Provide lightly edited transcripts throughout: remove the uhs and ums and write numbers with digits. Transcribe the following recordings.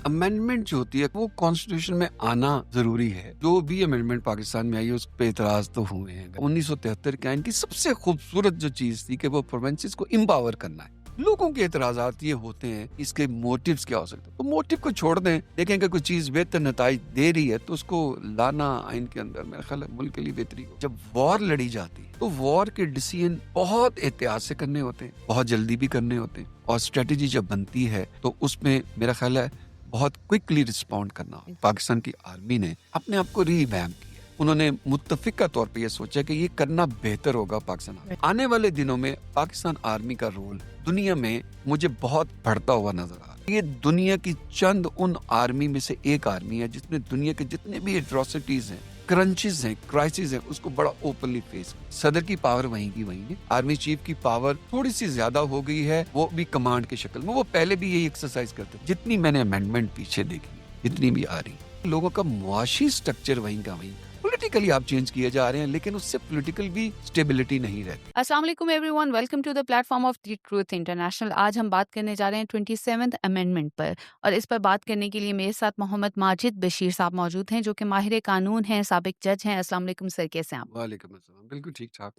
Amendment जो होती है वो कॉन्स्टिट्यूशन में आना जरूरी है। जो भी अमेंडमेंट पाकिस्तान में आई है उस पे एतराज तो हुए हैं। 1973 के आइन की सबसे खूबसूरत जो चीज थी कि वो प्रोविंसेस को एम्पावर करना है। लोगों के एतराजात ये होते हैं इसके मोटिव्स क्या हो सकते हैं, तो मोटिव को छोड़ दें। देखें कि कोई चीज बेहतर नताइज दे रही है तो उसको लाना आइन के अंदर मेरा ख्याल है मुल्क के लिए बेहतरी हो। जब वॉर लड़ी जाती है तो वॉर के डिसीजन बहुत एहतियात से करने होते हैं, बहुत जल्दी भी करने होते हैं, और स्ट्रेटेजी जब बनती है तो उसमें मेरा ख्याल है बहुत क्विकली रिस्पॉन्ड करना हो। पाकिस्तान की आर्मी ने अपने आप को रीवैम्प किया। उन्होंने मुत्तफिका तौर पे ये सोचा कि ये करना बेहतर होगा पाकिस्तान आर्मी। आने वाले दिनों में पाकिस्तान आर्मी का रोल दुनिया में मुझे बहुत बढ़ता हुआ नजर आ रहा है। ये दुनिया की चंद उन आर्मी में से एक आर्मी है जिसने दुनिया के जितने भी एट्रोसिटीज हैं, क्रंचेस हैं, क्राइसिस हैं, उसको बड़ा ओपनली फेस किया। सदर की पावर वहीं की वहीं है। आर्मी चीफ की पावर थोड़ी सी ज्यादा हो गई है, वो भी कमांड की शक्ल में। वो पहले भी यही एक्सरसाइज करते। जितनी मैंने अमेंडमेंट पीछे देखी, जितनी भी आ रही, लोगों का मुआशी स्ट्रक्चर वहीं का वहीं। पॉलिटिकली आप चेंज किए जा रहे हैं, लेकिन उससे पॉलिटिकल भी स्टेबिलिटी नहीं रहती। अस्सलाम वालेकुम everyone, welcome to the platform of the truth international. आज हम बात करने जा रहे हैं 27th अमेंडमेंट पर, और इस पर बात करने के लिए मेरे साथ मोहम्मद माजिद बशीर साहब मौजूद हैं, जो कि माहिर कानून हैं, साबिक जज हैं। अस्सलाम वालेकुम सर, कैसे हैं आप? वालेकुम अस्सलाम, बिल्कुल ठीक ठाक।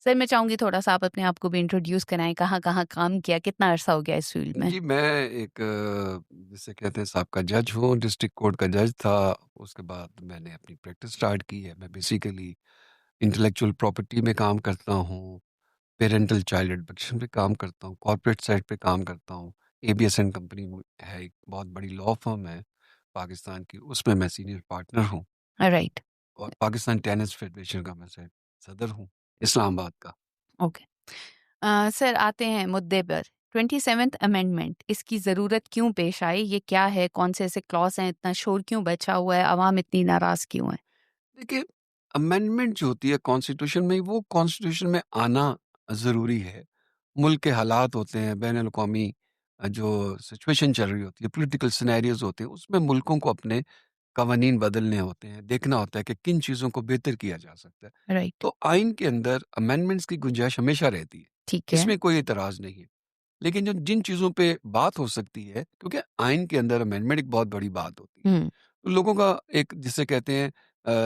सर, मैं चाहूंगी थोड़ा सा आप अपने आप को भी इंट्रोड्यूस कराएं, कहाँ कहाँ काम किया, कितना अरसा हो गया इस फील्ड में? जी, मैं एक जिसे कहते हैं साहब जज हूँ, डिस्ट्रिक्ट कोर्ट का जज था। उसके बाद मैंने अपनी प्रैक्टिस स्टार्ट की है। मैं बेसिकली इंटेलेक्चुअल प्रॉपर्टी में काम करता हूँ, पेरेंटल चाइल्ड एडॉप्शन पे काम करता हूँ, कॉर्पोरेट साइड पे काम करता हूँ। एबीएस एंड कंपनी है, एक बहुत बड़ी लॉ फर्म है पाकिस्तान की, उसमें मैं सीनियर पार्टनर हूँ। राइट। और पाकिस्तान टेनिस फेडरेशन का मैं सदर हूँ, इस्लामाबाद का। ओके। सर, आते हैं मुद्दे पर। 27th अमेंडमेंट, इसकी ज़रूरत क्यों पेश आई? ये क्या है? कौन से ऐसे क्लॉज हैं? इतना शोर क्यों बचा हुआ है? अवाम इतनी नाराज़ क्यों है? देखिए, अमेंडमेंट जो होती है कॉन्स्टिट्यूशन में, वो कॉन्स्टिट्यूशन में आना ज़रूरी है। मुल्क के हालात होते हैं, बैनुल-अक़वामी जो सिचुएशन चल रही होती है, पॉलिटिकल सिनेरियोज़ होते हैं, उसमें मुल्कों को अपने कवानीन बदलने होते हैं, देखना होता है कि किन चीज़ों को बेहतर किया जा सकता है। राइट। तो आइन के अंदर अमेंडमेंट्स की गुंजाइश हमेशा रहती है, ठीक है। इसमें कोई एतराज़ नहीं है। लेकिन जो जिन चीज़ों पे बात हो सकती है, क्योंकि आइन के अंदर अमेंडमेंट एक बहुत बड़ी बात होती है। हुँ। तो लोगों का एक जिसे कहते हैं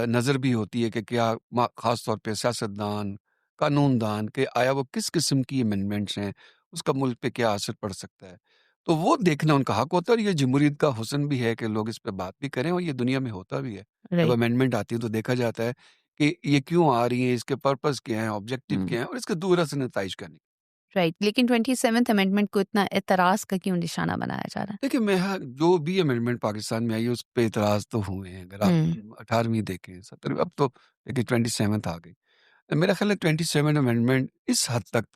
नज़र भी होती है कि क्या ख़ास तौर पे सियासतदान, कानूनदान के आया वो किस किस्म की अमेंडमेंट्स हैं, उसका मुल्क पे क्या असर पड़ सकता है। तो वो देखना उनका हक होता है, और ये जमहूरियत का हुस्न भी है कि लोग इस पे बात भी करें, और ये दुनिया में होता भी है। जब राइट। अमेंडमेंट आती है तो देखा जाता है कि ये क्यों आ रही है, इसके पर्पज़ क्या हैं, ऑब्जेक्टिव हुँ। क्या हैं, और इसके दूरअस नताइज क्या निकलेंगे। राइट, लेकिन 27th अमेंडमेंट को इतना एतराज़ का क्यों निशाना बनाया जा रहा है? देखिए, मैं हाँ, जो भी अमेंडमेंट पाकिस्तान में आई है, उस पे एतराज़ तो हुए हैं। अगर आप हुँ। 18वीं देखें, 17वीं, अब तो देखिए 27th आ गई। मेरा ख़्याल है 27 अमेंडमेंट इस हद तक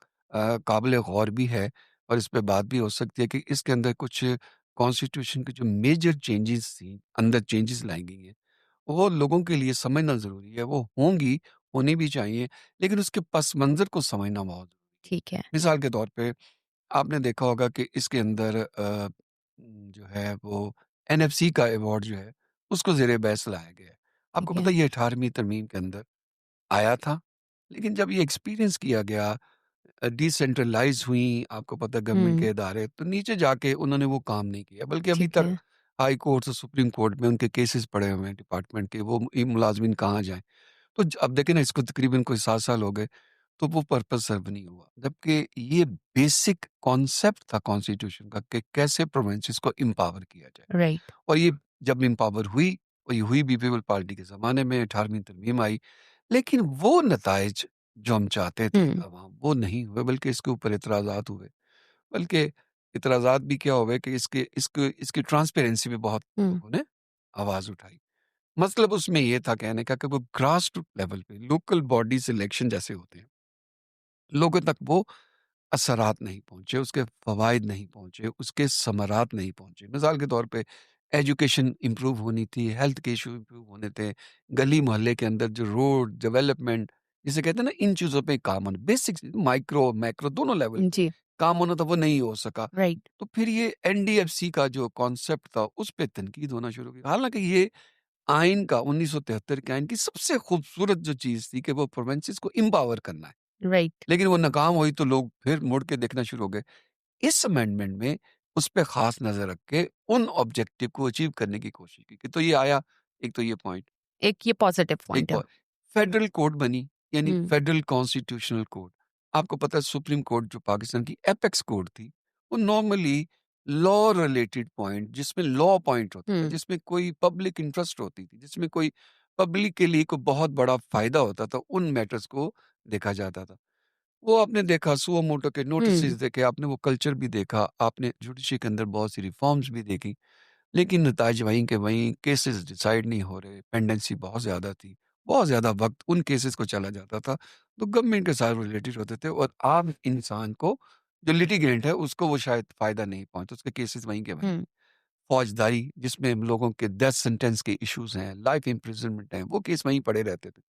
काबिल गौर भी है, और इस पे बात भी हो सकती है कि इसके अंदर कुछ कॉन्स्टिट्यूशन की जो मेजर चेंजेज़ थी, अंदर चेंजेज़ लाई गई हैं, वो लोगों के लिए समझना ज़रूरी है। वो होंगी, होनी भी चाहिए, लेकिन उसके पस मंज़र को समझना बहुत ज़रूरी है। ठीक है। मिसाल के तौर पे आपने देखा होगा कि इसके अंदर जो है वो एनएफसी का अवार्ड जो है उसको ज़ेरे बहस लाया गया है। आपको ठीक पता है। है ये 18वीं तरमीम के अंदर आया था, लेकिन जब ये एक्सपीरियंस किया गया, डिसेंट्रलाइज़ हुई, आपको पता है गवर्नमेंट हुँ। के इदारे, तो नीचे जाके उन्होंने वो काम नहीं किया, बल्कि अभी ठीक तक है। हाई कोर्ट और सुप्रीम कोर्ट में उनके केसेस पड़े हुए हैं डिपार्टमेंट के, वो मुलाज़मीन कहाँ जाएँ? तो अब देखें ना, इसको तकरीबन कोई 7 साल हो गए, तो वो पर्पस सर्व नहीं हुआ। जबकि ये बेसिक कॉन्सेप्ट था कॉन्स्टिट्यूशन का कि कैसे प्रोविंसेस को एम्पावर किया जाए। राइट। और ये जब एम्पावर हुई, और ये हुई भी पीपल पार्टी के ज़माने में, 18वीं तरमीम आई, लेकिन वो नताइज जो हम चाहते थे हुँ। अवाम, वो नहीं हुए, बल्कि इसके ऊपर इतराज़ात हुए। बल्कि इतराज़ात भी क्या हुए कि इसके इसकी ट्रांसपेरेंसी पे बहुत हुँ। लोगों ने आवाज़ उठाई। मतलब उसमें ये था कहने का कि वो ग्रास रूट लेवल पे लोकल बॉडी सिलेक्शन जैसे होते हैं, लोगों तक वो असरात नहीं पहुँचे, उसके फ़वाइद नहीं पहुँचे, उसके समरात नहीं पहुँचे। मिसाल के तौर पे एजुकेशन इम्प्रूव होनी थी, हेल्थ के इश्यू इम्प्रूव होने थे, गली मोहल्ले के अंदर जो रोड डेवलपमेंट जिसे कहते हैं ना, इन चीज़ों पे काम होना, बेसिक माइक्रो, मैक्रो दोनों लेवल पे जी। काम होना था, वो नहीं हो सका। राइट। तो फिर ये एनडीएफसी का जो कॉन्सेप्ट था, उस पे तनकीद होना शुरू हुई। हालाँकि ये आइन का 1973 के आइन की सबसे खूबसूरत जो चीज़ थी कि वो प्रोविंसेस को एम्पावर करना है। राइट। लेकिन वो नाकाम हुई तो लोग फिर मुड़ के देखना शुरू हो गए। इस अमेंडमेंट में उस पे खास नजर रख के उन ऑब्जेक्टिव को अचीव करने की कोशिश की। तो ये आया, एक तो ये पॉइंट। एक ये पॉजिटिव एक पॉइंट है। फेडरल कोर्ट बनी, यानी हुँ, फेडरल कॉन्स्टिट्यूशनल कोर्ट। आपको पता है सुप्रीम कोर्ट जो पाकिस्तान की एपेक्स कोर्ट थी, वो नॉर्मली लॉ रिलेटेड पॉइंट, जिसमें लॉ पॉइंट होता था, हुँ, जिसमें कोई पब्लिक इंटरेस्ट होती थी, जिसमें कोई पब्लिक के लिए कोई बहुत बड़ा फायदा होता था, उन मैटर्स को देखा जाता था। वो आपने देखा, सुओ मोटो के नोटिस हुँ, देखे आपने, वो कल्चर भी देखा आपने, जुडिशरी के अंदर बहुत सी रिफॉर्म्स भी देखी, लेकिन नताज वहीं के वहीं, केसेस डिसाइड नहीं हो रहे, पेंडेंसी बहुत ज़्यादा थी, बहुत ज़्यादा वक्त उन केसेस को चला जाता था, तो गवर्नमेंट के साथ रिलेटेड होते थे, और आम इंसान को, जो लिटिगेंट है, उसको वो शायद फ़ायदा नहीं पहुँचता, उसके केसेस वहीं के वहीं। हुँ, फौजदारी, जिसमें लोगों के डेथ सेंटेंस के इश्यूज़ हैं, लाइफ इम्प्रिजनमेंट हैं, वो केस वहीं पड़े रहते थे।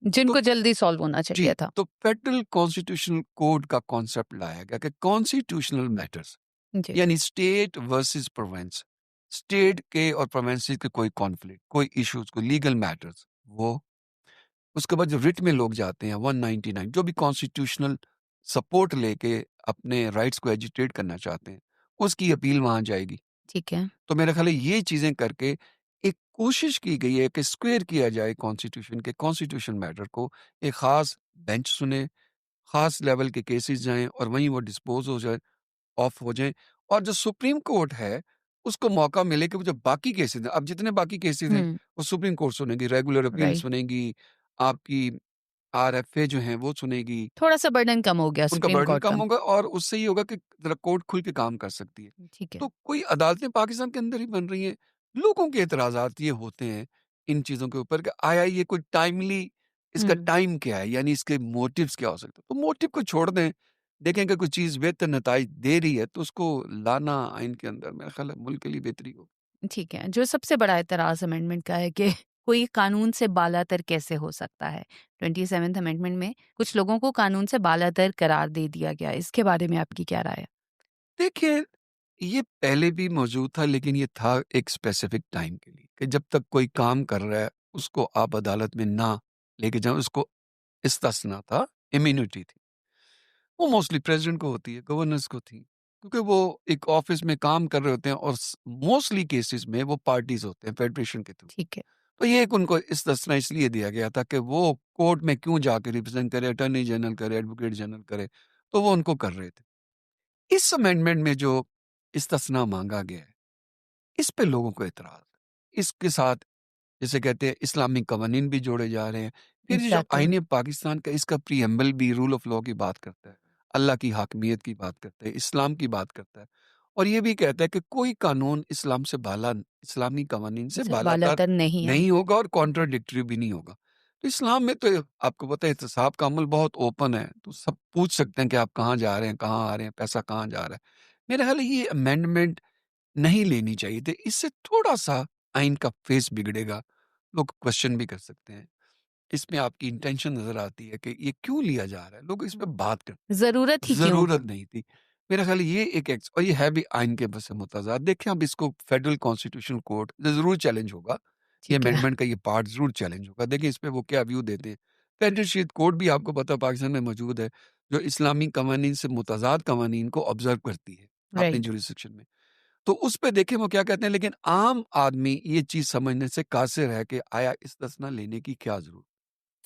तो जिनको जल्दी सॉल्व होना जी, चाहिए था। तो फेडरल कॉन्स्टिट्यूशनल कोड का कॉन्सेप्ट लाया गया कि कॉन्स्टिट्यूशनल मैटर्स, जी, यानी स्टेट वर्सेस प्रोविंस, स्टेट के और प्रोविंसेस के कोई कॉन्फ्लिक्ट, कोई इश्यूज, कोई लीगल मैटर्स, वो उसके बाद जो रिट में लोग जाते हैं 199, जो भी कॉन्स्टिट्यूशनल सपोर्ट लेके अपने राइट्स को एजिटेट करना चाहते हैं, उसकी अपील वहां जाएगी। ठीक है। तो मेरा ख्याल है ये चीजें करके एक कोशिश की गई है कि स्क्वेयर किया जाए कॉन्स्टिट्यूशन के कॉन्स्टिट्यूशन मैटर को, एक खास बेंच सुने, खास लेवल के केसेस जाएं और वहीं वो डिस्पोज हो जाए, ऑफ हो जाएं, और जो सुप्रीम कोर्ट है उसको मौका मिले कि वो जो बाकी केसेस हैं, अब जितने बाकी केसेस हैं हुँ, वो सुप्रीम कोर्ट सुनेगी, रेगुलर अपील राइट। सुनेगी, आपकी आरएफए जो है वो सुनेगी, थोड़ा-सा बर्डन कम हो गया उनका सुप्रीम बर्डन कोर्ट कम का। होगा, और उससे ये होगा कि जरा कोर्ट खुल के काम कर सकती है। ठीक है। तो कोई अदालतें पाकिस्तान के अंदर ही बन रही हैं, लोगों के एतराज़ात ये होते हैं इन चीज़ों के ऊपर कि आया ये कोई टाइमली, इसका हुँ। टाइम क्या है, यानी इसके मोटिव्स क्या हो सकते हैं? तो मोटिव को छोड़ दें, देखें कि कोई चीज़ बेहतर नताइज दे रही है तो उसको लाना आइन के अंदर, मेरा ख्याल है मुल्क के लिए बेहतरी हो। ठीक है, जो सबसे बड़ा एतराज़ अमेंडमेंट का है कि कोई कानून से बालातर कैसे हो सकता है? 27th अमेंडमेंट में कुछ लोगों को कानून से बालातर करार दे दिया गया है, इसके बारे में आपकी क्या राय है? देखिए, ये पहले भी मौजूद था, लेकिन ये था एक स्पेसिफिक टाइम के लिए कि जब तक कोई काम कर रहा है उसको आप अदालत में ना लेके जाओ, उसको इस्तिस्ना था, इम्यूनिटी थी। वो मोस्टली प्रेसिडेंट को होती है, गवर्नर्स को थी, क्योंकि वो एक ऑफिस में काम कर रहे होते हैं और मोस्टली केसेस में वो पार्टीज होते हैं फेडरेशन के थ्रू। ठीक है, तो ये एक उनको इस्तिस्ना इसलिए दिया गया था कि वो कोर्ट में क्यों जाके रिप्रेजेंट करे, अटॉर्नी जनरल करे, एडवोकेट जनरल करे, तो वो उनको कर रहे थे। इस अमेंडमेंट में जो इस्तिस्ना मांगा गया है, इस पे लोगों को एतराज है। इसके साथ जैसे कहते हैं इस्लामिक कवानीन भी जोड़े जा रहे हैं। फिर ये जो एग्ज़ैक्टली। आईन पाकिस्तान का, इसका प्रीएम्बल भी रूल ऑफ लॉ की बात करता है, अल्लाह की हाकमियत की बात करता है, इस्लाम की बात करता है, और ये भी कहता है कि कोई कानून इस्लाम से बाला, इस्लामी कवानीन से से बालातर बालातर नहीं है। नहीं होगा और कॉन्ट्राडिक्टरी भी नहीं होगा। तो इस्लाम में तो आपको पता है एहतसाब का अमल बहुत ओपन है, तो सब पूछ सकते हैं कि आप कहाँ जा रहे हैं, कहाँ आ रहे हैं, पैसा कहाँ जा रहा है। मेरा ख्याल है ये अमेंडमेंट नहीं लेनी चाहिए थी। इससे थोड़ा-सा आइन का फेस बिगड़ेगा। लोग क्वेश्चन भी कर सकते हैं। इसमें आपकी इंटेंशन नज़र आती है कि ये क्यों लिया जा रहा है? लोग इस पे बात करते ज़रूरत हैं। ही क्यों? ज़रूरत नहीं थी। मेरा ख़्याल है ये एक एक्स, और ये है भी आइन के बस से मुतज़ाद। देखिए अब इसको फेडरल कॉन्स्टिट्यूशनल कोर्ट ज़रूर चैलेंज होगा। ये ठीक है, अमेंडमेंट का ये पार्ट ज़रूर चैलेंज होगा। देखिए इस पे वो क्या व्यू देते हैं। फेडरेशन कोर्ट भी आपको पता है पाकिस्तान में मौजूद है, जो इस्लामी कवानीन से मुतज़ाद कवानीन को ऑब्ज़र्व करती है अपने राइट। जुरिसडिक्शन में। तो उस पे देखें वो क्या कहते हैं, लेकिन आम आदमी ये चीज़ समझने से कासिर है कि आया इस्तिस्ना लेने की क्या ज़रूरत?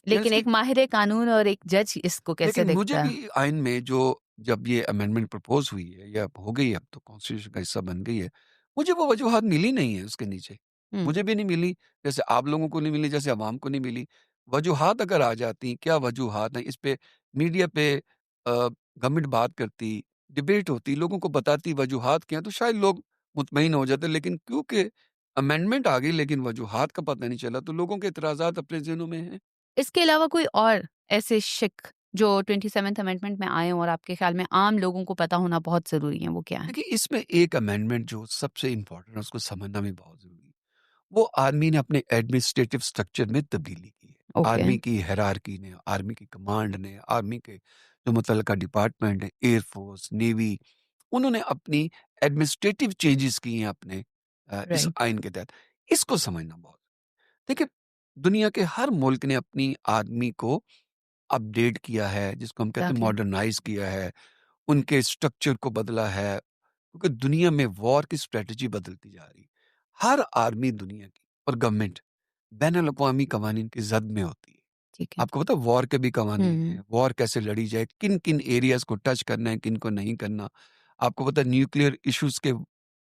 लेकिन जैसे एक कि माहिर कानून और एक जज इसको कैसे लेकिन मुझे देखता है? भी आइन में जो, जब ये अमेंडमेंट प्रपोज़ हुई है या हो गई है, अब तो कॉन्स्टिट्यूशन का हिस्सा बन गई है, मुझे वो वजूहात मिली नहीं है उसके नीचे। हुँ, मुझे भी नहीं मिली, जैसे आप लोगों को नहीं मिली, जैसे अवाम को नहीं मिली। वजूहात अगर आ जाती, क्या वजूहात हैं, इस पे मीडिया पे गवर्नमेंट बात करती, डिबेट होती, लोगों को बताती वजूहात क्या हैं, तो शायद लोग मुतमईन हो जाते। लेकिन क्योंकि अमेंडमेंट आ गई लेकिन वजूहात का पता नहीं चला, तो लोगों के एतराज़ात अपने ज़हनों में हैं। इसके अलावा कोई और ऐसे शिक जो 27th अमेंडमेंट में आए हों और आपके ख़्याल में आम लोगों को पता होना बहुत ज़रूरी है, वो क्या है? देखिए, इसमें एक अमेंडमेंट जो सबसे इम्पोर्टेंट है, उसको समझना भी बहुत ज़रूरी है। वो आर्मी ने अपने एडमिनिस्ट्रेटिव स्ट्रक्चर में तब्दीली की है। ओके, आर्मी की हायरार्की ने, आर्मी की कमांड ने, आर्मी के जो मुतल्लिका डिपार्टमेंट है, एयर फोर्स, नेवी, उन्होंने अपनी एडमिनिस्ट्रेटिव चेंजेस किए हैं अपने इस राइट, आइन के तहत। इसको समझना बहुत, देखिए, दुनिया के हर मुल्क ने अपनी आर्मी को अपडेट किया है, जिसको हम कहते हैं एग्ज़ैक्टली। मॉडर्नाइज़ किया है, उनके स्ट्रक्चर को बदला है, क्योंकि दुनिया में वॉर की स्ट्रेटजी बदलती जा रही है। हर आर्मी दुनिया की और गवर्नमेंट बैन अवी कवानीन की जद में होती है। ठीक है। आपको पता है वॉर के भी कवानीन हुँ, हैं, वॉर कैसे लड़ी जाए, किन किन एरियाज को टच करना है, किन को नहीं करना। आपको पता है न्यूक्लियर इश्यूज के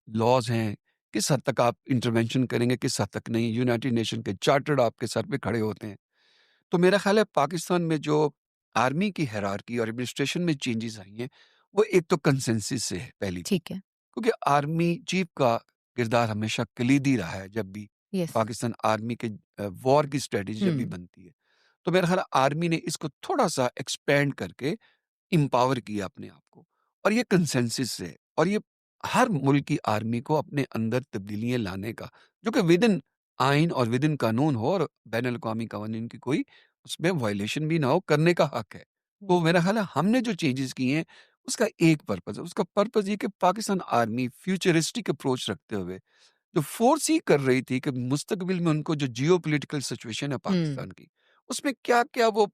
लॉज हैं, किस हद तक आप इंटरवेंशन करेंगे, किस हद तक नहीं। यूनाइटेड नेशन के चार्टर्ड आपके सर पे खड़े होते हैं। तो मेरा ख्याल है पाकिस्तान में जो आर्मी की हायरार्की और एडमिनिस्ट्रेशन में चेंजेस आई हैं, वो एक तो कंसेंसस से है पहली बात। ठीक है। क्योंकि आर्मी चीफ का किरदार हमेशा कलीदी रहा है जब भी यस। पाकिस्तान आर्मी के वॉर की स्ट्रेटजी जब भी हुँ, बनती है। तो मेरा ख्याल है आर्मी ने इसको थोड़ा-सा एक्सपेंड करके एम्पावर किया अपने आप को, और ये कंसेंसस है, और ये हर मुल्क की आर्मी को अपने अंदर तब्दीलियाँ लाने का, जो कि विदिन आइन और विदिन कानून हो और बैन अल-अक़वामी कवानीन की कोई उसमें वायलेशन भी ना हो, करने का हक है। तो हुँ, मेरा ख्याल है हमने जो चेंजेस किए हैं, उसका एक पर्पज़ है। उसका पर्पज़ ये कि पाकिस्तान आर्मी फ्यूचरिस्टिक अप्रोच रखते हुए जो फोरसी कर रही थी कि मुस्तकबिल में उनको जो जियोपॉलिटिकल सिचुएशन है हुँ, पाकिस्तान की, उसमें क्या-क्या वो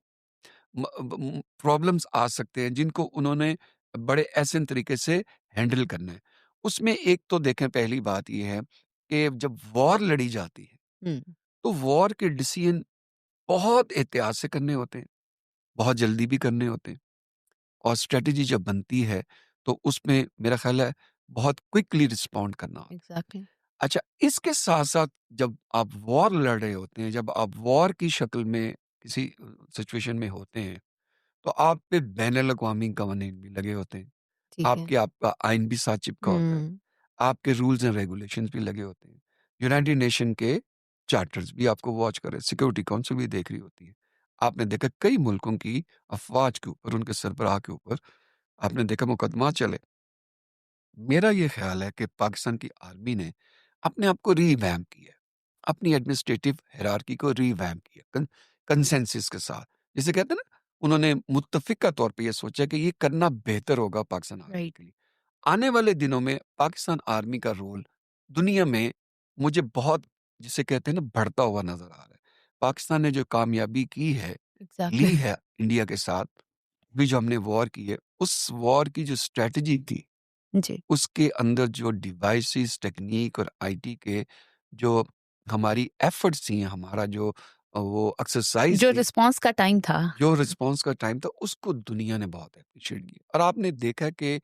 प्रॉब्लम्स आ सकते हैं जिनको उन्होंने बड़े ऐसे तरीके से हैंडल करना है। उसमें एक तो देखें, पहली बात ये है कि जब वॉर लड़ी जाती है, हुँ, तो वॉर के डिसीजन बहुत एहतियात से करने होते हैं, बहुत जल्दी भी करने होते हैं, और स्ट्रेटजी जब बनती है तो उसमें मेरा ख्याल है बहुत क्विकली रिस्पॉन्ड करना होता है। एग्ज़ैक्टली। अच्छा, इसके साथ-साथ जब आप वॉर लड़ रहे होते हैं, जब आप वॉर की शक्ल में किसी सिचुएशन में होते हैं, तो आप पे बैन-अल-अक़वामी कवानीन भी लगे होते हैं। ठीक है। आपका आइन भी साथ चिपका होता है। हुँ, आपके रूल्स एंड रेगुलेशंस भी लगे होते हैं। यूनाइटेड नेशन के चार्टर्स भी आपको वॉच कर रहे हैं, सिक्योरिटी काउंसिल भी देख रही होती है। आपने देखा कई मुल्कों की अफ़वाज के ऊपर, उनके सरबराह के ऊपर आपने देखा मुकदमा चले। मेरा ये ख़्याल है कि पाकिस्तान की आर्मी ने अपने आप को रिवैम्प किया है। अपनी एडमिनिस्ट्रेटिव हायरार्की को रिवैम्प किया कंसेंसस के साथ। जिसे कहते हैं ना, उन्होंने मुत्तफ़िक़ा तौर पे ये सोचा कि ये करना बेहतर होगा पाकिस्तान आर्मी राइट। के लिए। आने वाले दिनों में पाकिस्तान आर्मी का रोल दुनिया में मुझे बहुत, जिसे कहते हैं ना, बढ़ता हुआ नज़र आ रहा है। पाकिस्तान ने जो कामयाबी की है, एग्ज़ैक्टली। ली है इंडिया के साथ, अभी जो हमने वॉर की है, उस वॉर की जो स्ट्रैटेजी थी, जी। उसके अंदर जो डिवाइसेस, टेक्नीक और आईटी के जो हमारी एफर्ट्स थी, हमारा जो वो एक्सरसाइज़ जो थी, रिस्पॉन्स का टाइम था। जो रिस्पॉन्स का टाइम था, उसको दुनिया ने बहुत एप्रिशिएट किया। और आपने देखा कि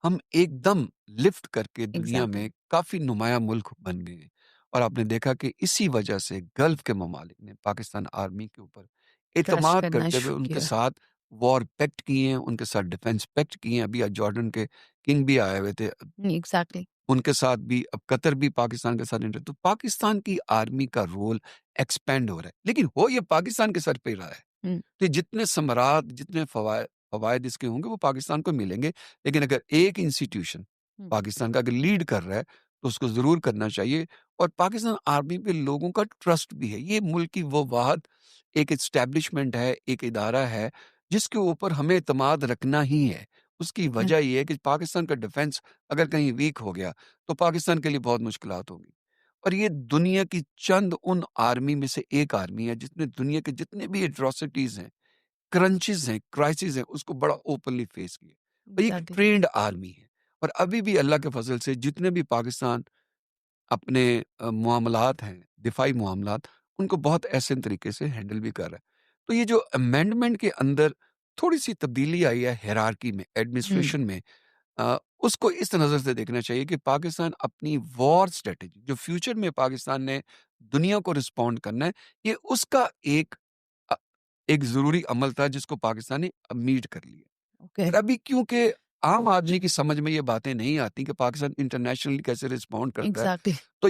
हम एकदम लिफ्ट करके दुनिया एग्ज़ैक्टली। में काफ़ी नुमायाँ मुल्क बन गए हैं। और आपने देखा कि इसी वजह से गल्फ़ के ममालिक ने पाकिस्तान आर्मी के ऊपर ट्रस्ट एतमाद करना करते हुए शुरू उनके किया। साथ वॉर पैक्ट किए हैं, उनके साथ डिफेंस पैक्ट किए हैं। अभी जॉर्डन के किंग भी आए हुए थे। एग्ज़ैक्टली। उनके साथ भी अब कतर भी पाकिस्तान के साथ इंटर, तो पाकिस्तान की आर्मी का रोल एक्सपेंड हो रहा है। लेकिन हो ये पाकिस्तान के सर पे ही रहा है। हुँ, कि जितने समरात, जितने फ़वाइद इसके होंगे वो पाकिस्तान को मिलेंगे। लेकिन अगर एक इंस्टीट्यूशन हुँ, पाकिस्तान का अगर लीड कर रहा है, तो उसको ज़रूर करना चाहिए। और पाकिस्तान आर्मी पे लोगों का ट्रस्ट भी है। ये मुल्क की वो वाहिद एक एस्टेब्लिशमेंट है, एक इदारा है, जिसके ऊपर हमें एतमाद रखना ही है। उसकी हुँ, वजह ये है कि पाकिस्तान का डिफेंस अगर कहीं वीक हो गया, तो पाकिस्तान के लिए बहुत मुश्किलात होंगी। और ये दुनिया की चंद उन आर्मी में से एक आर्मी है, जिसने दुनिया के जितने भी एट्रोसिटीज़ हैं, क्रंचेस हैं, क्राइसिस हैं, उसको बड़ा ओपनली फेस किया। और ये एक एग्ज़ैक्टली। ट्रेन्ड आर्मी है। और अभी भी अल्लाह के फज़ल से जितने भी पाकिस्तान अपने मामलात हैं, दिफ़ाई मामलात, उनको बहुत ऐसे तरीके से हैंडल भी कर रहा है। तो ये जो अमेंडमेंट के अंदर थोड़ी-सी तब्दीली आई है हायरार्की में, हुँ, एडमिनिस्ट्रेशन में, उसको इस नज़र से देखना चाहिए कि पाकिस्तान अपनी वॉर स्ट्रैटेजी जो फ्यूचर में पाकिस्तान ने दुनिया को रिस्पॉन्ड करना है, ये उसका अ, एक ज़रूरी अमल था जिसको पाकिस्तान ने अब मीट कर लिया। ओके। और अभी क्योंकि आम आदमी की समझ में ये बातें नहीं आती कि पाकिस्तान इंटरनेशनली कैसे रिस्पॉन्ड करता है, एग्ज़ैक्टली। तो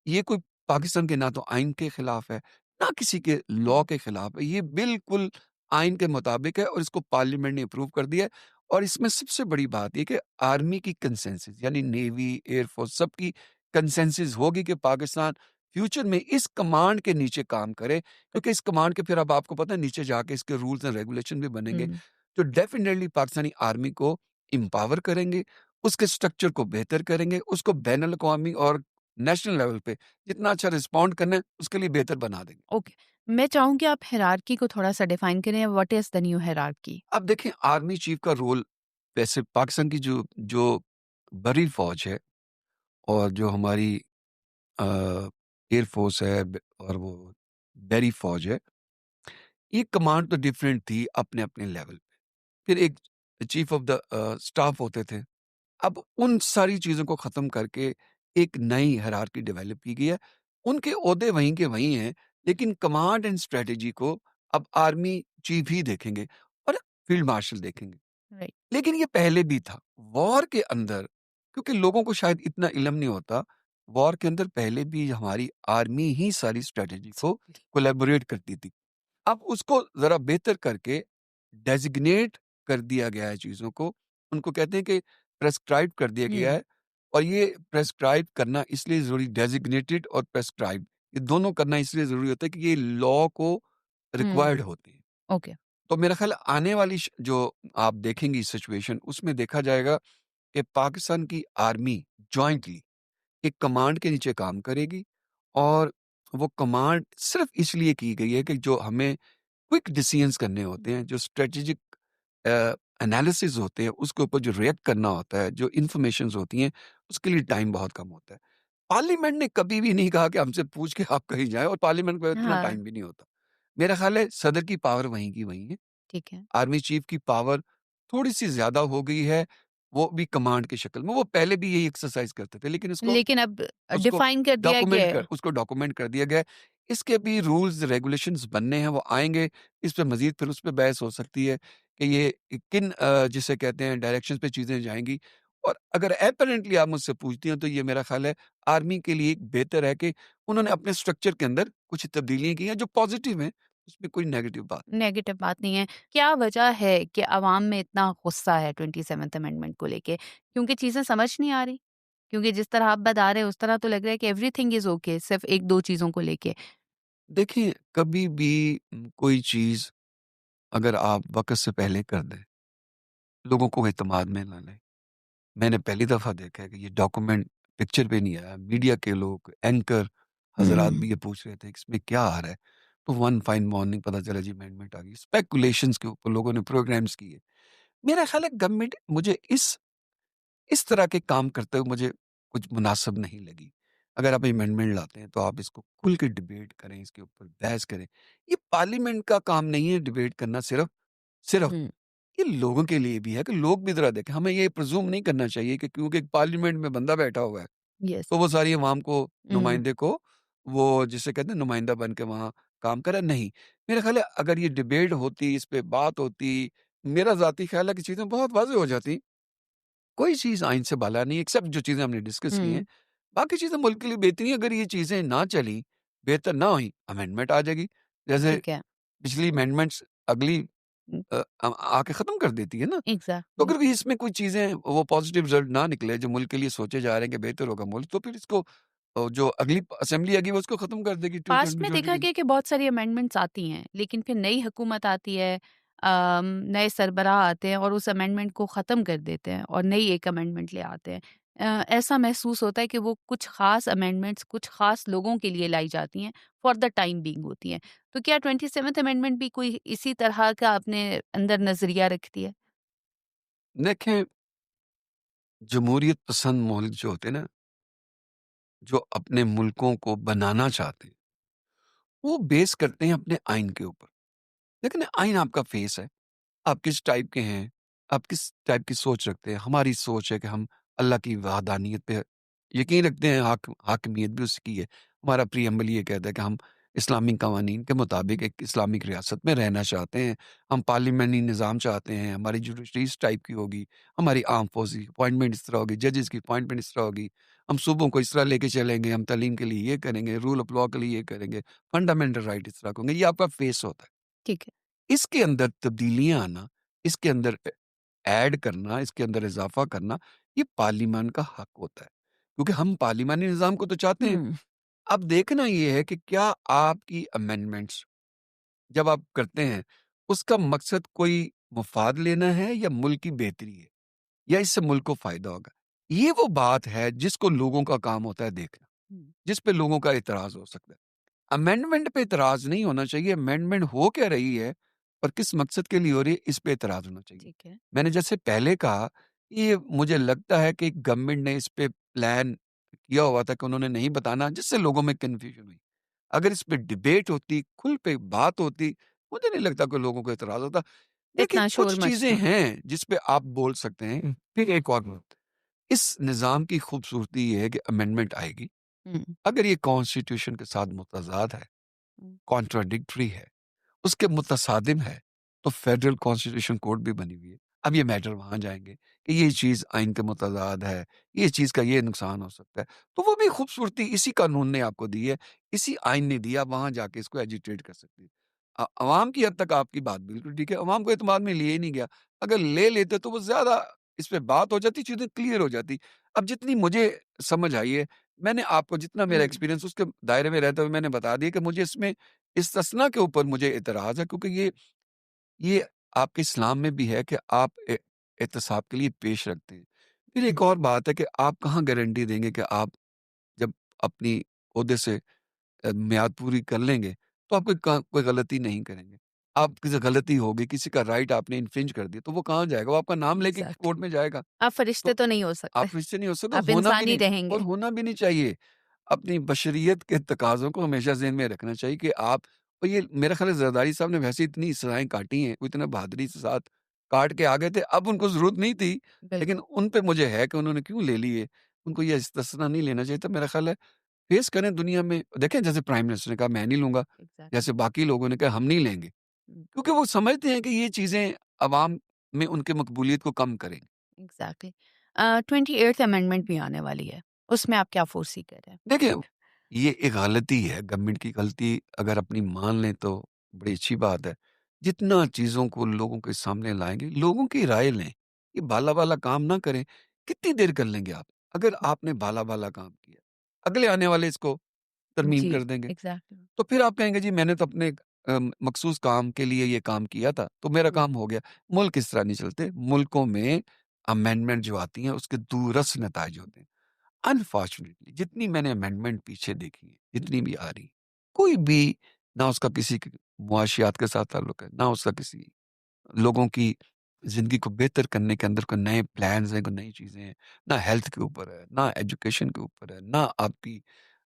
ये कोई पाकिस्तान के ना तो आइन के खिलाफ है, ना किसी के लॉ हुँ, के खिलाफ है। ये बिल्कुल आइन के मुताबिक है और इसको पार्लियामेंट ने अप्रूव कर दिया है। और इसमें सबसे बड़ी बात ये कि आर्मी की कंसेंसस, यानी नेवी, एयरफोर्स, सबकी कंसेंसस होगी कि पाकिस्तान फ्यूचर में इस कमांड के नीचे काम करे, क्योंकि इस कमांड के फिर अब आपको पता है नीचे जाके इसके रूल्स एंड रेगुलेशन भी बनेंगे, हुँ, जो डेफिनेटली पाकिस्तानी आर्मी को एम्पावर करेंगे, उसके स्ट्रक्चर को बेहतर करेंगे, उसको बैनुल अक़वामी और नेशनल लेवल पे जितना अच्छा रिस्पॉन्ड करना है, उसके लिए बेहतर बना देंगे। ओके। मैं चाहूँगी आप हायरार्की को थोड़ा-सा डिफाइन करें, what is the new hierarchy? अब देखें, आर्मी चीफ का रोल वैसे पाकिस्तान की जो जो बड़ी फ़ौज है और जो हमारी अ, एयर फ़ोर्स है और वो बड़ी फ़ौज है, ये कमांड तो डिफरेंट थी अपने-अपने लेवल पे। फिर एक चीफ ऑफ द स्टाफ होते थे। अब उन सारी चीज़ों को ख़त्म करके एक नई हायरार्की डेवलप की गई है। उनके ओहदे वहीं के वहीं हैं, लेकिन कमांड एंड स्ट्रैटेजी को अब आर्मी चीफ ही देखेंगे और फील्ड मार्शल देखेंगे। राइट। लेकिन ये पहले भी था। वॉर के अंदर क्योंकि लोगों को शायद इतना इल्म नहीं होता, वॉर के अंदर पहले भी हमारी आर्मी ही सारी स्ट्रैटेजी को कोलैबोरेट करती थी। अब उसको ज़रा बेहतर करके डेज़िग्नेट कर दिया गया है चीज़ों को। उनको कहते हैं कि प्रेस्क्राइब कर दिया गया हुँ, है और ये प्रेस्क्राइब करना इसलिए ज़रूरी डेज़िग्नेटेड और प्रेस्क्राइब ये दोनों करना इसलिए ज़रूरी होता है कि ये लॉ को हुँ, रिक्वायर्ड होते हैं। ओके। तो मेरा ख़्याल है आने वाली जो आप देखेंगी सिचुएशन उसमें देखा जाएगा कि पाकिस्तान की आर्मी जॉइंटली एक कमांड के नीचे काम करेगी और वो कमांड सिर्फ़ इसलिए की गई है कि जो हमें क्विक डिसीजंस करने होते हैं, जो स्ट्रेटेजिक एनालिसिस होते हैं, उसके ऊपर जो रिएक्ट करना होता है, जो इन्फॉर्मेशंस होती हैं, उसके लिए टाइम बहुत कम होता है। पार्लियामेंट ने कभी भी नहीं कहा कि हमसे पूछ के आप कहीं जाएँ और पार्लियामेंट को इतना हाँ, टाइम भी नहीं होता। मेरा ख़्याल है सदर की पावर वहीं की वहीं है। ठीक है। आर्मी चीफ की पावर थोड़ी-सी ज़्यादा हो गई है, वो भी कमांड की शक्ल में। वो पहले भी यही एक्सरसाइज़ करते थे, लेकिन लेकिन अब उसको डिफाइन कर दिया गया है। डॉक्यूमेंट कर दिया गया है। इसके भी रूल्स रेगुलेशंस बनने हैं, वो आएँगे, इस पे मज़ीद फिर उस पे बहस हो सकती है कि ये किन जिसे कहते हैं डायरेक्शंस पे चीज़ें जाएँगी और अगर एपरेंटली आप मुझसे पूछती हैं तो ये मेरा ख़्याल है आर्मी के लिए एक बेहतर है कि उन्होंने अपने स्ट्रक्चर के अंदर कुछ तब्दीलियाँ की हैं जो पॉज़िटिव हैं, उसमें कोई नेगेटिव बात नहीं। नेगेटिव बात नहीं है। क्या वजह है कि अवाम में इतना गुस्सा है 27th अमेंडमेंट को लेके? क्योंकि चीज़ें समझ नहीं आ रही? क्योंकि जिस तरह आप बता रहे हैं उस तरह तो लग रहा है कि एवरीथिंग इज़ ओके सिर्फ़ 1-2 चीज़ों को लेके। देखिए, कभी भी कोई चीज़ अगर आप वक़्त से पहले कर दें, लोगों को एतमाद में ना लें। मैंने पहली दफ़ा देखा है कि ये डॉक्यूमेंट पिक्चर पे नहीं आया। मीडिया के लोग, एंकर हज़रात हुँ, भी ये पूछ रहे थे कि इसमें क्या आ रहा है? तो वन फाइन मॉर्निंग पता चला जी अमेंडमेंट आ गई। स्पेकुलेशंस के ऊपर लोगों ने प्रोग्राम्स किए। मेरा ख़्याल है गवर्नमेंट मुझे इस तरह के काम करते हुए मुझे कुछ मुनासिब नहीं लगी। अगर आप अमेंडमेंट लाते हैं तो आप इसको खुल के डिबेट करें, इसके ऊपर बहस करें। ये पार्लियामेंट का काम नहीं है डिबेट करना सिर्फ़ हुँ, ये लोगों के लिए भी है कि लोग भी ज़रा देखें। हमें ये प्रिज़्यूम नहीं करना चाहिए कि क्योंकि एक पार्लियामेंट में बंदा बैठा हुआ है, येस। तो वो सारी अवाम को हुँ, नुमाइंदे को वो जिसे कहते हैं नुमाइंदा बन के वहाँ काम करे, नहीं। मेरा ख़्याल है अगर ये डिबेट होती, इस पे बात होती, मेरा ज़ाती ख़्याल है कि चीज़ें बहुत वाज़ेह हो जाती। कोई चीज़ आइन से बाला नहीं एक्सेप्ट जो चीज़ें हमने डिस्कस की हैं। हुँ, बाकी चीज़ें मुल्क के लिए बेहतरी हैं, अगर ये चीज़ें ना चली, बेहतर ना हुई, अमेंडमेंट आ जाएगी। जैसे ठीक है। पिछली अमेंडमेंट्स अगली हुँ, आके ख़त्म कर देती है ना। तो एग्ज़ैक्टली। अगर भी इसमें कुछ चीज़ें वो पॉज़िटिव रिज़ल्ट ना निकले जो मुल्क के लिए सोचे जा रहे हैं कि बेहतर होगा मुल्क, तो फिर इसको जो अगली असेंबली आएगी वो उसको ख़त्म कर देगी पास्ट में 2020 देखा के लिए। गया कि बहुत सारी अमेंडमेंट्स आती हैं, लेकिन फिर नई हुकूमत आती है, नए सरबराह आते हैं और उस अमेंडमेंट को ख़त्म कर देते हैं और नई एक अमेंडमेंट ले आते हैं। ऐसा महसूस होता है कि वो कुछ ख़ास अमेंडमेंट्स कुछ ख़ास लोगों के लिए लाई जाती हैं, फॉर द टाइम बीइंग होती हैं। तो क्या 27th अमेंडमेंट भी कोई इसी तरह का अपने अंदर नज़रिया रखती है? देखें, जमहूरियत पसंद मुल्क जो होते हैं ना, जो अपने मुल्कों को बनाना चाहते हैं, वो बेस करते हैं अपने आइन के ऊपर। लेकिन आइन आपका फेस है। आप किस टाइप के हैं, आप किस टाइप की सोच रखते हैं। हमारी सोच है कि हम अल्लाह की वहदानियत पे यकीन रखते हैं, हाकिमियत भी उसकी है। हमारा प्रीएम्बल ये कहता है कि हम इस्लामी कवानीन के मुताबिक एक इस्लामिक रियासत में रहना चाहते हैं। हम पार्लियामेंट्री निज़ाम चाहते हैं, हमारी जुडिशरी इस टाइप की होगी, हमारी आर्म फोर्स की अपॉइंटमेंट इस तरह होगी, जजेस की अपॉइंटमेंट इस तरह होगी, हम सूबों को इस तरह लेके चलेंगे, हम तालीम के लिए ये करेंगे, रूल ऑफ लॉ के लिए ये करेंगे, फंडामेंटल राइट इस तरह के होंगे। ये आपका फेस होता है। ठीक है। इसके अंदर तब्दीलियाँ आना, इसके अंदर ऐड करना, इसके अंदर इज़ाफ़ा करना, ये पार्लिमान का हक होता है। क्योंकि हम पार्लिमानी निज़ाम को तो चाहते हैं। हुँ, अब देखना ये है कि क्या आपकी अमेंडमेंट्स जब आप करते हैं, उसका मकसद कोई मुफ़ाद लेना है या मुल्क की बेहतरी है? या इससे मुल्क को फ़ायदा होगा? ये वो बात है जिसको लोगों का काम होता है देखना, हुँ, जिस पे लोगों का एतराज़ हो सकता है। अमेंडमेंट पे एतराज़ नहीं होना चाहिए, अमेंडमेंट हो क्या रही है और किस मकसद के लिए हो रही है, इस पे एतराज़ होना चाहिए। ठीक है। मैंने जैसे पहले कहा ये मुझे लगता है कि गवर्नमेंट ने इस पे प्लान किया हुआ था कि उन्होंने नहीं बताना, जिससे लोगों में कन्फ्यूजन हुई। अगर इस पे डिबेट होती, खुल पे बात होती, मुझे नहीं लगता कि लोगों को एतराज़ होता। देखिए, इतना शोर कुछ चीज़ें मचता। हैं जिस पे आप बोल सकते हैं। फिर एक और बात, इस निज़ाम की खूबसूरती ये है कि अमेंडमेंट आएगी, हुँ, अगर ये कॉन्स्टिट्यूशन के साथ मुतज़ाद है, हुँ, कॉन्ट्राडिक्टरी है, उसके मुतसादिम है, तो फेडरल कॉन्स्टिट्यूशन कोर्ट भी बनी हुई है। अब ये मैटर वहाँ जाएँगे कि ये चीज़ आइन के मुतज़ाद है, ये चीज़ का ये नुकसान हो सकता है। तो वो भी खूबसूरती इसी कानून ने आपको दी है, इसी आइन ने दी है, आप वहाँ जाके इसको एजिटेट कर सकते हैं। अवाम की हद तक आपकी बात बिल्कुल ठीक है, अवाम को एतमाद में लिया ही नहीं गया। अगर ले लेते तो वो ज़्यादा इस पे बात हो जाती, चीज़ें क्लियर हो जाती। अब जितनी मुझे समझ आई है, मैंने आपको जितना मेरा हुँ, एक्सपीरियंस उसके दायरे में रहते हुए मैंने बता दिया कि मुझे इसमें इस्तिस्ना के ऊपर मुझे एतराज़ है, क्योंकि ये आपके इस्लाम में भी है कि आप एहतिसाब के लिए पेश रखते हैं। फिर हुँ, एक और बात है कि आप कहाँ गारंटी देंगे कि आप जब अपनी ओहदे से मियाद पूरी कर लेंगे, तो आप कोई गलती नहीं करेंगे। आप किसी गलती होगी, किसी का राइट आपने इन्फ्रिंज कर दिया, तो वो कहाँ जाएगा? वो आपका नाम लेके कोर्ट एग्ज़ैक्टली। में जाएगा। आप फरिश्ते तो तो नहीं हो सकते, आप रिश्ते नहीं हो सकते, आप होना भी इंसान ही नहीं, और रहेंगे। होना भी नहीं चाहिए। अपनी बशरियत के तकाज़ों को हमेशा ज़हन में रखना चाहिए कि आप, और ये मेरा ख़्याल है ज़रदारी साहब ने वैसे इतनी सज़ाएँ काटी हैं, वो इतना बहादुरी से साथ काट के आ गए थे, अब उनको ज़रूरत नहीं थी, लेकिन बिल्कुल, उन पे मुझे है कि उन्होंने क्यों ले लिए? उनको ये इस्तिस्ना नहीं लेना चाहिए था। मेरा ख़्याल है फ़ेस करें दुनिया में, देखें जैसे प्राइम मिनिस्टर ने कहा मैं नहीं लूँगा, जैसे एग्ज़ैक्टली। बाकी लोगों ने कहा हम नहीं लेंगे, हुँ, क्योंकि वो समझते हैं कि ये चीज़ें अवाम में उनकी मकबूलियत को कम करेंगी। एग्ज़ैक्टली। 28th अमेंडमेंट भी आने वाली है, उसमें आप क्या फ़ोresee कर रहे हैं? देखिए, ये एक गलती है, गवर्नमेंट की गलती अगर अपनी मान लें तो बड़ी अच्छी बात है। जितना चीज़ों को लोगों के सामने लाएँगे, लोगों की राय लें, ये बाला-बाला काम ना करें। कितनी देर कर लेंगे आप? अगर आपने बाला-बाला काम किया, अगले आने वाले इसको तरमीम जी, कर देंगे। एग्ज़ैक्टली। तो फिर आप कहेंगे जी मैंने तो अपने मखसूस काम के लिए ये काम किया था, तो मेरा हुँ, काम हो गया। मुल्क इस तरह नहीं चलते। मुल्कों में अमेंडमेंट जो आती हैं उसके दूरस्थ नताइज होते हैं। अनफॉर्चुनेटली जितनी मैंने अमेंडमेंट पीछे देखी है, जितनी भी आ रही, कोई भी ना उसका किसी के मुआशियात के साथ ताल्लुक है, ना उसका किसी लोगों की ज़िंदगी को बेहतर करने के अंदर कोई नए प्लान्स हैं, कोई नई चीज़ें हैं, ना हेल्थ के ऊपर है, ना एजुकेशन के ऊपर है, ना आपकी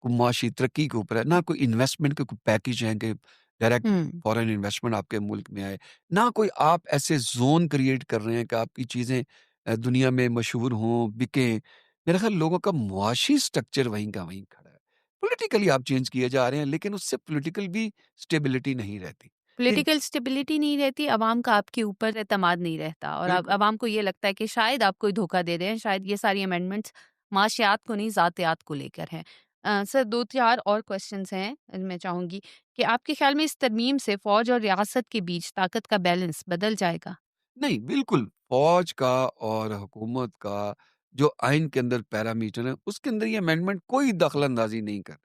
कोई मुआशी तरक्की के ऊपर है, ना कोई इन्वेस्टमेंट के कोई पैकेज हैं कि डायरेक्ट हुँ, फॉरेन इन्वेस्टमेंट आपके मुल्क में आए, ना कोई आप ऐसे ज़ोन क्रिएट कर रहे हैं कि आपकी चीज़ें दुनिया में मशहूर हों, बिकें। मेरा ख़्याल लोगों का मुआशी स्ट्रक्चर वहीं का वहीं खड़ा है। पॉलिटिकली आप चेंज किए जा रहे हैं, लेकिन उससे पॉलिटिकल भी स्टेबिलिटी नहीं रहती। ये पॉलिटिकल स्टेबिलिटी नहीं रहती, अवाम का आपके ऊपर एतमाद नहीं रहता और अब बिल्कुल। अवाम को ये लगता है कि शायद आप कोई धोखा दे रहे हैं, शायद ये सारी अमेंडमेंट्स माशियात को नहीं, ज़ातियात को लेकर हैं। सर 2-4 और क्वेश्चन्स हैं, मैं चाहूँगी कि आपके ख़्याल में इस तरमीम से फ़ौज और रियासत के बीच ताकत का बैलेंस बदल जाएगा? नहीं, बिल्कुल, फ़ौज का और हुकूमत का जो आइन के अंदर पैरामीटर है, उसके अंदर ये अमेंडमेंट कोई दखल-अंदाज़ी नहीं कर,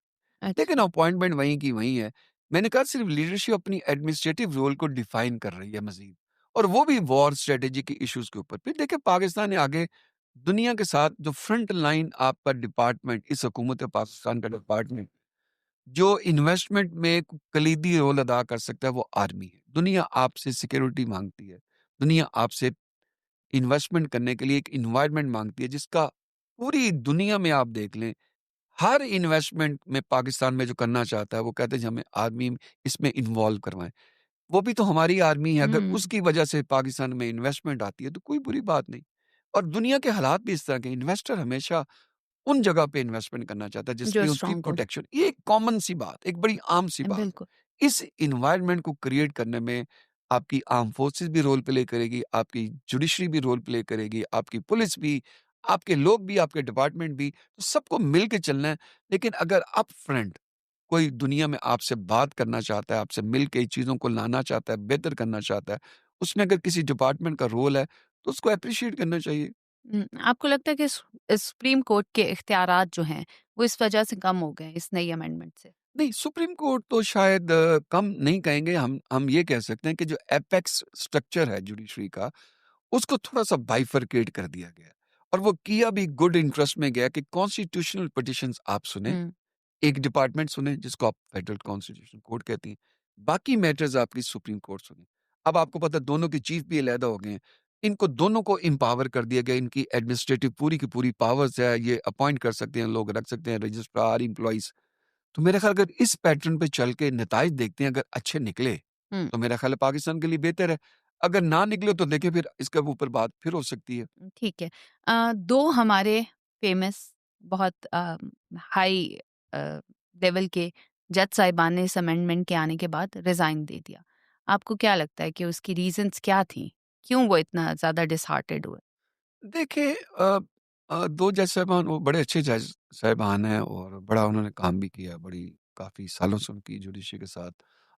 लेकिन अच्छा। अपॉइंटमेंट वहीं की वहीं है। मैंने कहा सिर्फ लीडरशिप अपनी एडमिनिस्ट्रेटिव रोल को डिफाइन कर रही है मज़ीद, और वो भी वॉर स्ट्रैटेजी के इश्यूज़ के ऊपर। फिर देखिए पाकिस्तान ने आगे दुनिया के साथ जो फ्रंट लाइन आपका डिपार्टमेंट, इस हुकूमत पाकिस्तान का डिपार्टमेंट, जो इन्वेस्टमेंट में कलीदी रोल अदा कर सकता है, वो आर्मी है। दुनिया आपसे सिक्योरिटी माँगती है। दुनिया आपसे इन्वेस्टमेंट करने के लिए एक एनवायरनमेंट माँगती है, जिसका पूरी दुनिया में आप देख लें, हर इन्वेस्टमेंट में पाकिस्तान में जो करना चाहता है, वो कहते हैं जी हमें आर्मी इसमें इन्वॉल्व करवाएँ। वो भी तो हमारी आर्मी है, अगर हुँ, उसकी वजह से पाकिस्तान में इन्वेस्टमेंट आती है, तो कोई बुरी बात नहीं। और दुनिया के हालात भी इस तरह के, इन्वेस्टर हमेशा उन जगह पे इन्वेस्टमेंट करना चाहता है जो जिसमें उसकी स्ट्रॉन्ग हो। प्रोटेक्शन, ये एक कॉमन सी बात, एक बड़ी आम सी बात है। बिल्कुल। इस एनवायरनमेंट को क्रिएट करने में आपकी आर्म फोर्सेस भी रोल प्ले करेगी, आपकी जुडिशरी भी रोल प्ले करेगी, आपकी पुलिस भी, आपके लोग भी, आपके डिपार्टमेंट भी, तो सबको मिल के चलना है। लेकिन अगर अप फ्रंट कोई दुनिया में आपसे बात करना चाहता है, आपसे मिल के चीज़ों को लाना चाहता है, बेहतर करना चाहता है, उसमें अगर किसी डिपार्टमेंट का रोल है, तो उसको एप्रिशिएट करना चाहिए। आपको लगता है कि सुप्रीम कोर्ट के इख्तियारात जो हैं, वो इस वजह से कम हो गए इस नई अमेंडमेंट से? नहीं, सुप्रीम कोर्ट तो शायद कम नहीं कहेंगे, हम ये कह सकते हैं कि जो एपेक्स स्ट्रक्चर है जुडिशरी का, उसको थोड़ा-सा बाइफरकेट कर दिया गया है। और वो किया भी गुड इंटरेस्ट में गया कि कॉन्स्टिट्यूशनल पिटीशंस आप सुनें, हुँ, एक डिपार्टमेंट सुने जिसको आप फेडरल कॉन्स्टिट्यूशन कोर्ट कहती हैं, बाकी मैटर्स आपकी सुप्रीम कोर्ट सुने। अब आपको पता है दोनों के चीफ भी अलहदा हो गए हैं। इनको दोनों को एम्पावर कर दिया गया, इनकी एडमिनिस्ट्रेटिव पूरी की पूरी पावर्स है, ये अपॉइंट कर सकते हैं, लोग रख सकते हैं, रजिस्ट्रार, एम्प्लॉइज़। तो मेरा ख़्याल अगर इस पैटर्न पे चल के नताइज देखते हैं, अगर अच्छे निकले, हुँ, तो मेरा ख़्याल है पाकिस्तान के लिए बेहतर है। अगर ना निकले तो देखिए फिर इसके ऊपर बात फिर हो सकती है। ठीक है। 2 हमारे फ़ेमस बहुत हाई अ, लेवल के जज साहिबान ने इस अमेंडमेंट के आने के बाद रिज़ाइन दे दिया। आपको क्या लगता है कि उसकी रीज़न्स क्या थी? क्यों वो इतना ज़्यादा डिसहार्टेड हुए? देखिए 2 जज साहिबान वो बड़े अच्छे जज साहिबान हैं और बड़ा उन्होंने काम भी किया, बड़ी काफ़ी सालों से उनकी जुडिशरी के साथ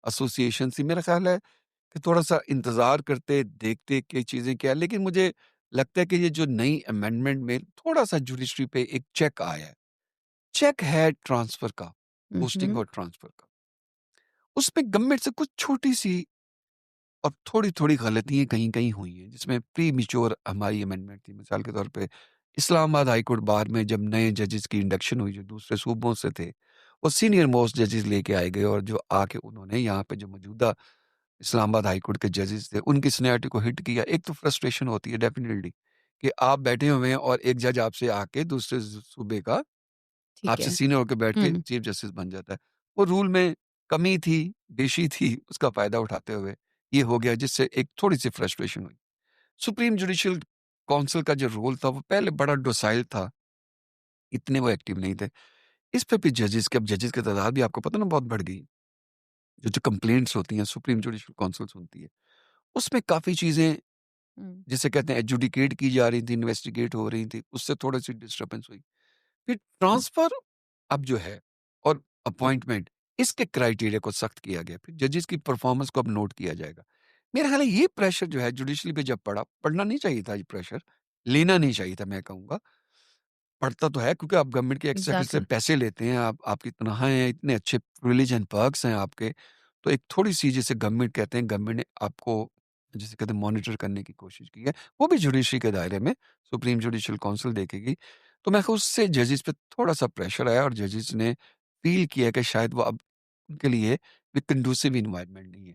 एसोसिएशन थी। मेरा ख़्याल है कि थोड़ा-सा इंतज़ार करते, देखते कि चीज़ें क्या हैं, लेकिन मुझे लगता है कि ये जो नई अमेंडमेंट में थोड़ा-सा जुडिशरी पे एक चेक आया है। चेक है ट्रांसफ़र का, पोस्टिंग उहुँ, और ट्रांसफ़र का। उसमें गवर्नमेंट से कुछ छोटी-सी और थोड़ी-थोड़ी गलतियाँ कहीं-कहीं हुई हैं, जिसमें प्रीमेच्योर हमारी अमेंडमेंट थी। मिसाल के तौर पे इस्लामाबाद हाई कोर्ट बार में जब नए जजेस की इंडक्शन हुई, जो दूसरे सूबों से थे, वो सीनियर मोस्ट जजेस लेके आए गए और जो आके उन्होंने यहाँ पे जो मौजूदा इस्लामाबाद हाई कोर्ट के जजेस थे, उनकी सीनियरिटी को हिट किया। एक तो फ्रस्ट्रेशन होती है डेफिनिटली कि आप बैठे हुए हैं और एक जज आपसे आके दूसरे सूबे का ठीक आपसे है। सीनियर होके बैठ के हुँ, चीफ जस्टिस बन जाता है। वो रूल में कमी थी, बेशी थी, उसका फ़ायदा उठाते हुए ये हो गया, जिससे एक थोड़ी-सी फ्रस्ट्रेशन हुई। सुप्रीम जुडिशियल काउंसिल का जो रोल था वो पहले बड़ा डोसाइल था, इतने वो एक्टिव नहीं थे। इस पे भी जजेस की तादाद भी आपको पता है ना बहुत बढ़ गई। जो कंप्लेंट्स होती हैं सुप्रीम जुडिशियल काउंसिल सुनती है, उसमें काफ़ी चीज़ें हुँ, जिसे कहते हैं एजुडिकेट की जा रही थी, इन्वेस्टिगेट हो रही थी, उससे थोड़ी-सी डिस्टर्बेंस हुई। फिर ट्रांसफर अब जो है और अपॉइंटमेंट, इसके क्राइटेरिया को सख्त किया गया। फिर जजेस की परफॉर्मेंस को अब नोट किया जाएगा। मेरा ख्याल है ये प्रेशर जो है जुडिशरी पे जब पड़ना नहीं चाहिए था, ये प्रेशर लेना नहीं चाहिए था, मैं कहूँगा। पड़ता तो है क्योंकि आप गवर्नमेंट के एक्सचेकर से एग्ज़ैक्टली। पैसे लेते हैं, आप आपकी तनख्वाहें हैं, इतने अच्छे प्रिविलेज एंड पर्क्स हैं आपके, तो एक थोड़ी-सी जिसे गवर्नमेंट कहते हैं, गवर्नमेंट ने आपको जिसे कहते हैं मॉनिटर करने की कोशिश की है, वो भी जुडिशरी के दायरे में सुप्रीम जुडिशियल काउंसिल देखेगी। तो मैं कहूँ उससे जजेस पे थोड़ा-सा प्रेशर आया और जजेस ने फ़ील किया कि शायद वो अब उनके लिए एक कंडूसिव एनवायरनमेंट नहीं है।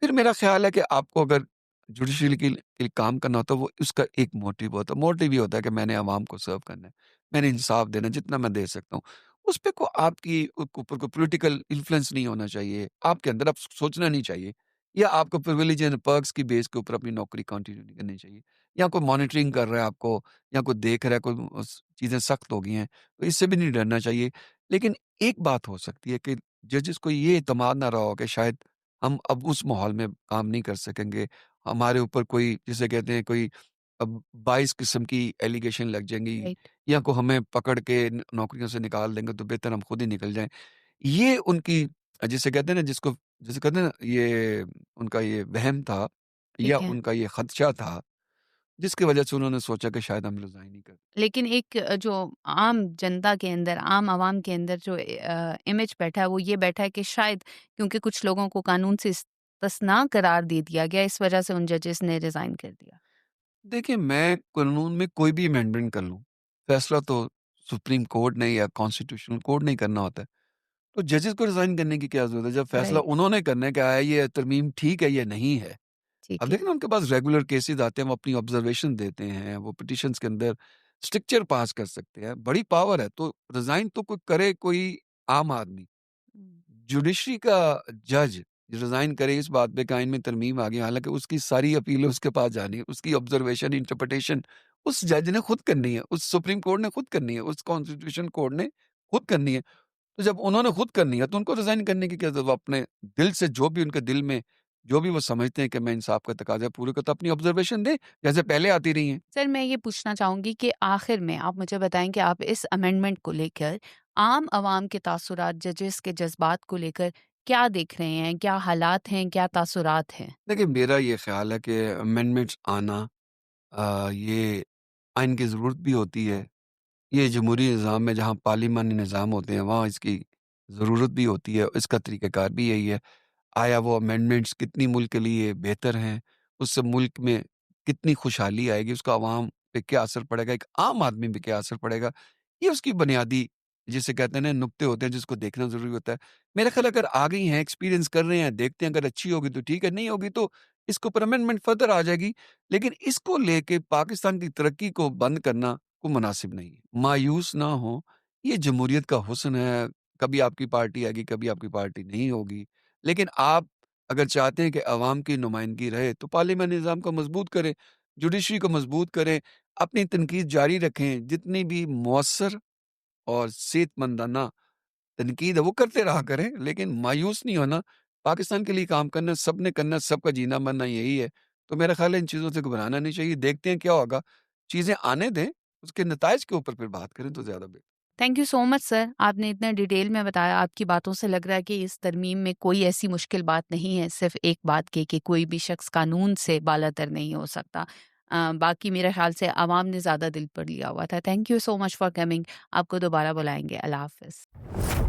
फिर मेरा ख़्याल है कि आपको अगर जुडिशरी के लिए काम करना होता है, वो उसका एक मोटिव होता है। मोटिव ये होता है कि मैंने अवाम को सर्व करना है, मैंने इंसाफ देना है जितना मैं दे सकता हूँ। उस पे को आपकी ऊपर कोई पॉलिटिकल इन्फ्लुएंस नहीं होना चाहिए, आपके अंदर अब सोचना नहीं चाहिए या आपको प्रिविलेज एंड पर्क्स की बेस के ऊपर अपनी नौकरी कंटिन्यू नहीं करनी चाहिए। या कोई मॉनिटरिंग कर रहा है आपको या कोई देख रहा है, कोई चीज़ें सख्त हो गई हैं, तो इससे भी नहीं डरना चाहिए। लेकिन एक बात हो सकती है कि जजेस को ये एतमाद ना रहा हो कि शायद हम अब उस माहौल में काम नहीं कर सकेंगे। हमारे ऊपर कोई जिसे कहते हैं कोई अब 22 किस्म की एलिगेशन लग जाएँगी राइट। या को हमें पकड़ के न नौकरियों से निकाल देंगे तो बेहतर हम खुद ही निकल जाएँ। ये उनकी जिसे कहते हैं ना जिसको जिसे कहते हैं ना ये उनका ये वहम था या ठीक है। उनका ये खदशा था, जिसकी वजह से उन्होंने सोचा कि शायद हम रिज़ाइन ही कर दें। लेकिन एक जो आम जनता के अंदर, आम आवाम के अंदर जो इमेज बैठा है, वो ये बैठा है कि शायद क्योंकि कुछ लोगों को कानून से इस्तना करार दे दिया गया, इस वजह से उन जजेस ने रिज़ाइन कर दिया। देखिए, मैं कानून में कोई भी अमेंडमेंट कर लूँ, फैसला तो सुप्रीम कोर्ट ने या कॉन्स्टिट्यूशनल कोर्ट ने ही करना होता है। तो जजेस को रिज़ाइन करने की क्या ज़रूरत है? जब फैसला राइट, उन्होंने करना है कि ये तरमीम ठीक है या नहीं है। अब ठीक है। देखिए ना उनके पास रेगुलर केसेस आते हैं, वो अपनी ऑब्जर्वेशन देते हैं, वो पिटिशन्स के अंदर स्ट्रिक्चर पास कर सकते हैं, बड़ी पावर है। तो रिज़ाइन तो कोई करे कोई आम आदमी। हुँ, जुडिशरी का जज रिज़ाइन करे इस बात पे कि आइन में तरमीम आ गई, हालाँकि उसकी सारी अपीलें उसके पास जानी है, उसकी ऑब्जर्वेशन, इंटरप्रिटेशन उस जज ने खुद करनी है, उस सुप्रीम कोर्ट ने खुद करनी है, उस कॉन्स्टिट्यूशन कोर्ट ने खुद करनी है। तो जब उन्होंने खुद करनी है, तो उनको रिज़ाइन करने की क्या ज़रूरत है? वो अपने दिल से जो भी उनके दिल में जो भी वो समझते हैं कि मैं इंसाफ का तकाज़ा पूरे करता, अपनी ऑब्जर्वेशन दें, जैसे पहले आती रही हैं। सर मैं ये पूछना चाहूँगी कि आखिर में आप मुझे बताएँ कि आप इस अमेंडमेंट को लेकर आम आवाम के तासुरात, जजेस के जज़्बात को लेकर क्या देख रहे हैं? क्या हालात हैं? क्या तासुरात हैं? देखिए, मेरा ये ख़्याल है कि अमेंडमेंट्स आना ये आइन की ज़रूरत भी होती है। ये जमहूरी निज़ाम में जहाँ पार्लिमानी निज़ाम होते हैं, वहाँ इसकी ज़रूरत भी होती है, इसका तरीक़ाकार भी यही है। आया वो अमेंडमेंट्स कितनी मुल्क के लिए बेहतर हैं, उससे मुल्क में कितनी खुशहाली आएगी, उसका अवाम पे क्या असर पड़ेगा, एक आम आदमी पे क्या असर पड़ेगा, ये उसकी बुनियादी जिसे कहते हैं ना नुक्ते होते हैं जिसको देखना ज़रूरी होता है। मेरा ख़्याल अगर आ गई हैं, एक्सपीरियंस कर रहे हैं, देखते हैं अगर अच्छी होगी तो ठीक है, नहीं होगी तो इसके ऊपर अमेंडमेंट फर्दर आ जाएगी। लेकिन इसको लेके पाकिस्तान की तरक्की को बंद करना को मुनासिब नहीं है। मायूस ना हों, ये जमहूरियत का हुस्न है, कभी आपकी पार्टी आएगी, कभी आपकी पार्टी नहीं होगी। लेकिन आप अगर चाहते हैं कि अवाम की नुमाइंदगी रहे तो पार्लियामेंट निज़ाम को मज़बूत करें, जुडिशरी को मज़बूत करें, अपनी तनकीद जारी रखें, जितनी भी मौसर और सेहतमंदाना तनकीद है वो करते रहा करें, लेकिन मायूस नहीं होना। पाकिस्तान के लिए काम करना सबने करना, सबका जीना मरना यही है। तो मेरा ख़्याल है इन चीज़ों से घबराना नहीं चाहिए, देखते हैं क्या होगा। चीज़ें आने दें, उसके नताइज के ऊपर फिर बात करें तो ज़्यादा बेहतर। Thank you so much sir, आपने इतने डिटेल में बताया। आपकी बातों से लग रहा है कि इस तरमीम में कोई ऐसी मुश्किल बात नहीं है, सिर्फ एक बात की कि कोई भी शख्स कानून से बालातर नहीं हो सकता। बाकी मेरे ख्याल से आवाम ने ज़्यादा दिल पर लिया हुआ था। Thank you so much for coming. आपको दोबारा बुलाएंगे। अल्लाह हाफ़िज़।